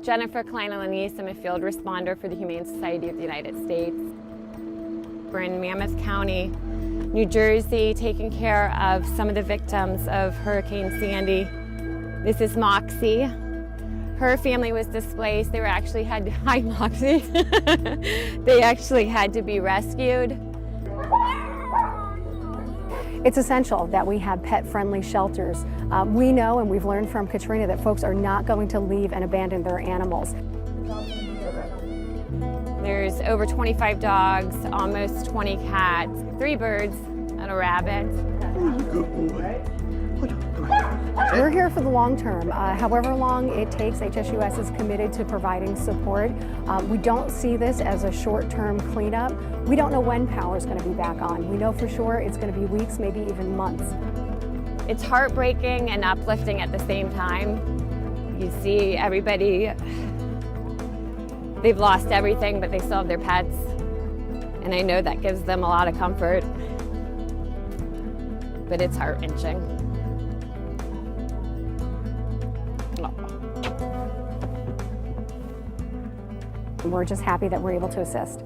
Jennifer Klein-Alanise, I'm a field responder for the Humane Society of the United States. We're in Monmouth County, New Jersey, taking care of some of the victims of Hurricane Sandy. This is Moxie. Her family was displaced. They actually had to be rescued. It's essential that we have pet-friendly shelters. We know, and we've learned from Katrina, that folks are not going to leave and abandon their animals. There's over 25 dogs, almost 20 cats, 3 birds, and a rabbit. Good boy. We're here for the long term. However long it takes, HSUS is committed to providing support. We don't see this as a short-term cleanup. We don't know when power is going to be back on. We know for sure it's going to be weeks, maybe even months. It's heartbreaking and uplifting at the same time. You see everybody, they've lost everything, but they still have their pets. And I know that gives them a lot of comfort. But it's heart-wrenching. We're just happy that we're able to assist.